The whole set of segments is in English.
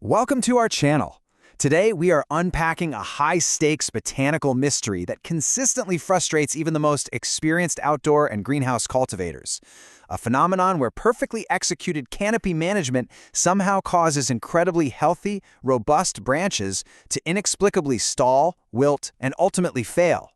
Welcome to our channel. Today we are unpacking a high-stakes botanical mystery that consistently frustrates even the most experienced outdoor and greenhouse cultivators. A phenomenon where perfectly executed canopy management somehow causes incredibly healthy, robust branches to inexplicably stall, wilt, and ultimately fail.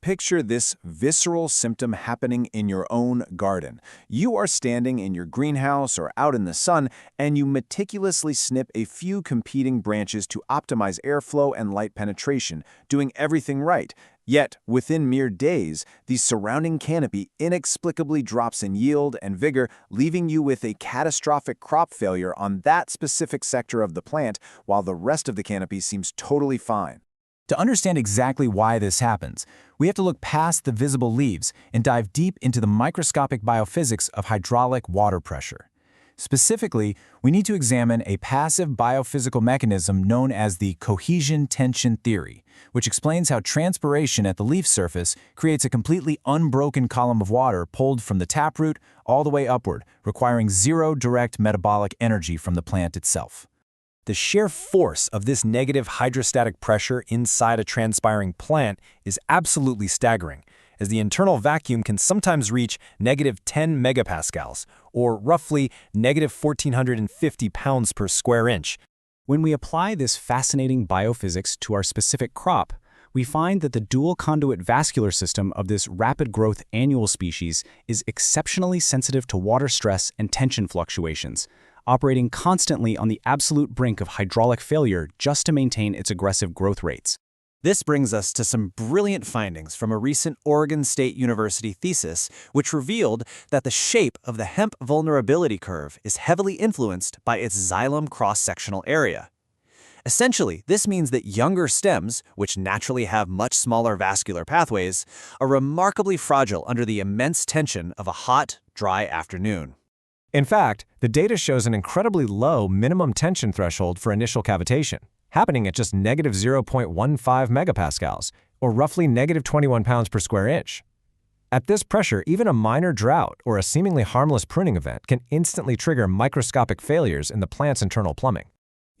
Picture this visceral symptom happening in your own garden. You are standing in your greenhouse or out in the sun, and you meticulously snip a few competing branches to optimize airflow and light penetration, doing everything right. Yet, within mere days, the surrounding canopy inexplicably drops in yield and vigor, leaving you with a catastrophic crop failure on that specific sector of the plant, while the rest of the canopy seems totally fine. To understand exactly why this happens, we have to look past the visible leaves and dive deep into the microscopic biophysics of hydraulic water pressure. Specifically, we need to examine a passive biophysical mechanism known as the cohesion tension theory, which explains how transpiration at the leaf surface creates a completely unbroken column of water pulled from the taproot all the way upward, requiring zero direct metabolic energy from the plant itself. The sheer force of this negative hydrostatic pressure inside a transpiring plant is absolutely staggering, as the internal vacuum can sometimes reach negative 10 megapascals, or roughly negative 1,450 pounds per square inch. When we apply this fascinating biophysics to our specific crop, we find that the dual conduit vascular system of this rapid growth annual species is exceptionally sensitive to water stress and tension fluctuations, operating constantly on the absolute brink of hydraulic failure just to maintain its aggressive growth rates. This brings us to some brilliant findings from a recent Oregon State University thesis, which revealed that the shape of the hemp vulnerability curve is heavily influenced by its xylem cross-sectional area. Essentially, this means that younger stems, which naturally have much smaller vascular pathways, are remarkably fragile under the immense tension of a hot, dry afternoon. In fact, the data shows an incredibly low minimum tension threshold for initial cavitation, happening at just negative 0.15 megapascals, or roughly negative 21 pounds per square inch. At this pressure, even a minor drought or a seemingly harmless pruning event can instantly trigger microscopic failures in the plant's internal plumbing.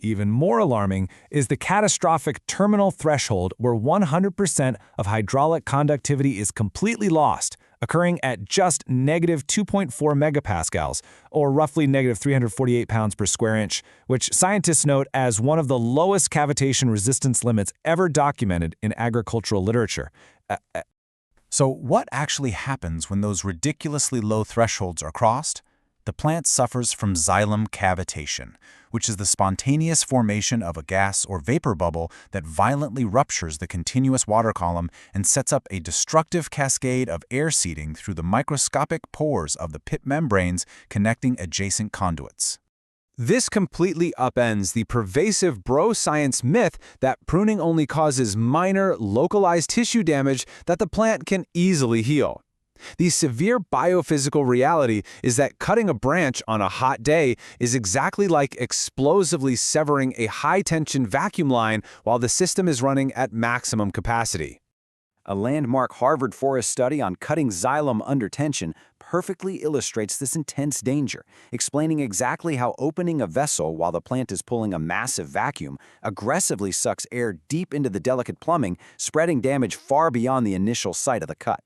Even more alarming is the catastrophic terminal threshold where 100% of hydraulic conductivity is completely lost, occurring at just negative 2.4 megapascals, or roughly negative 348 pounds per square inch, which scientists note as one of the lowest cavitation resistance limits ever documented in agricultural literature. So what actually happens when those ridiculously low thresholds are crossed? The plant suffers from xylem cavitation, which is the spontaneous formation of a gas or vapor bubble that violently ruptures the continuous water column and sets up a destructive cascade of air seeding through the microscopic pores of the pit membranes connecting adjacent conduits. This completely upends the pervasive bro-science myth that pruning only causes minor, localized tissue damage that the plant can easily heal. The severe biophysical reality is that cutting a branch on a hot day is exactly like explosively severing a high-tension vacuum line while the system is running at maximum capacity. A landmark Harvard forest study on cutting xylem under tension perfectly illustrates this intense danger, explaining exactly how opening a vessel while the plant is pulling a massive vacuum aggressively sucks air deep into the delicate plumbing, spreading damage far beyond the initial site of the cut.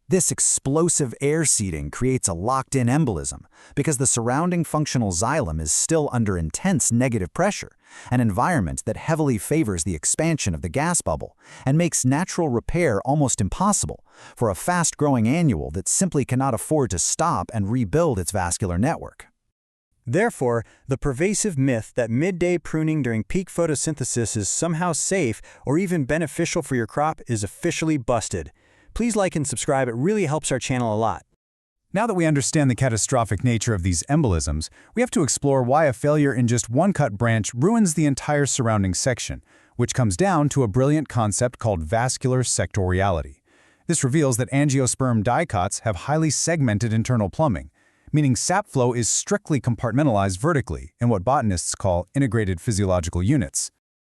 This explosive air seeding creates a locked-in embolism because the surrounding functional xylem is still under intense negative pressure, an environment that heavily favors the expansion of the gas bubble and makes natural repair almost impossible for a fast-growing annual that simply cannot afford to stop and rebuild its vascular network. Therefore, the pervasive myth that midday pruning during peak photosynthesis is somehow safe or even beneficial for your crop is officially busted. Please like and subscribe, it really helps our channel a lot. Now that we understand the catastrophic nature of these embolisms, we have to explore why a failure in just one cut branch ruins the entire surrounding section, which comes down to a brilliant concept called vascular sectoriality. This reveals that angiosperm dicots have highly segmented internal plumbing, meaning sap flow is strictly compartmentalized vertically in what botanists call integrated physiological units.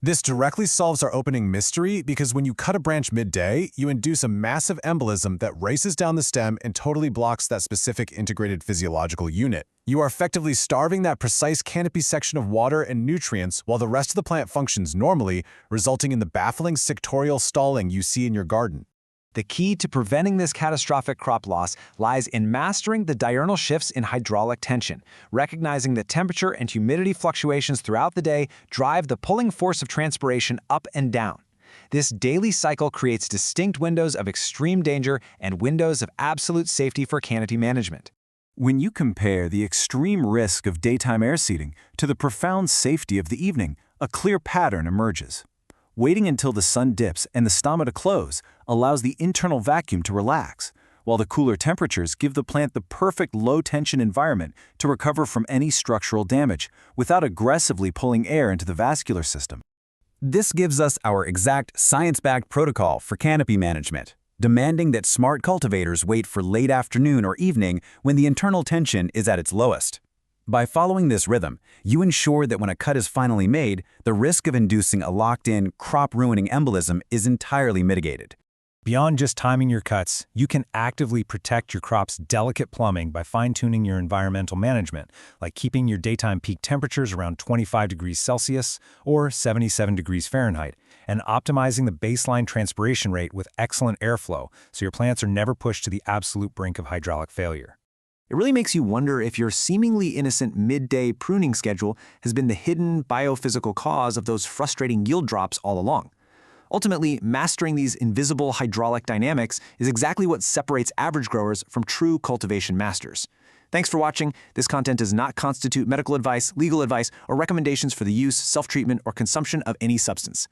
This directly solves our opening mystery because when you cut a branch midday, you induce a massive embolism that races down the stem and totally blocks that specific integrated physiological unit. You are effectively starving that precise canopy section of water and nutrients while the rest of the plant functions normally, resulting in the baffling sectorial stalling you see in your garden. The key to preventing this catastrophic crop loss lies in mastering the diurnal shifts in hydraulic tension, recognizing that temperature and humidity fluctuations throughout the day drive the pulling force of transpiration up and down. This daily cycle creates distinct windows of extreme danger and windows of absolute safety for canopy management. When you compare the extreme risk of daytime air seeding to the profound safety of the evening, a clear pattern emerges. Waiting until the sun dips and the stomata close allows the internal vacuum to relax, while the cooler temperatures give the plant the perfect low-tension environment to recover from any structural damage without aggressively pulling air into the vascular system. This gives us our exact science-backed protocol for canopy management, demanding that smart cultivators wait for late afternoon or evening when the internal tension is at its lowest. By following this rhythm, you ensure that when a cut is finally made, the risk of inducing a locked-in, crop-ruining embolism is entirely mitigated. Beyond just timing your cuts, you can actively protect your crop's delicate plumbing by fine-tuning your environmental management, like keeping your daytime peak temperatures around 25 degrees Celsius or 77 degrees Fahrenheit, and optimizing the baseline transpiration rate with excellent airflow so your plants are never pushed to the absolute brink of hydraulic failure. It really makes you wonder if your seemingly innocent midday pruning schedule has been the hidden biophysical cause of those frustrating yield drops all along. Ultimately, mastering these invisible hydraulic dynamics is exactly what separates average growers from true cultivation masters. Thanks for watching. This content does not constitute medical advice, legal advice, or recommendations for the use, self-treatment, or consumption of any substance.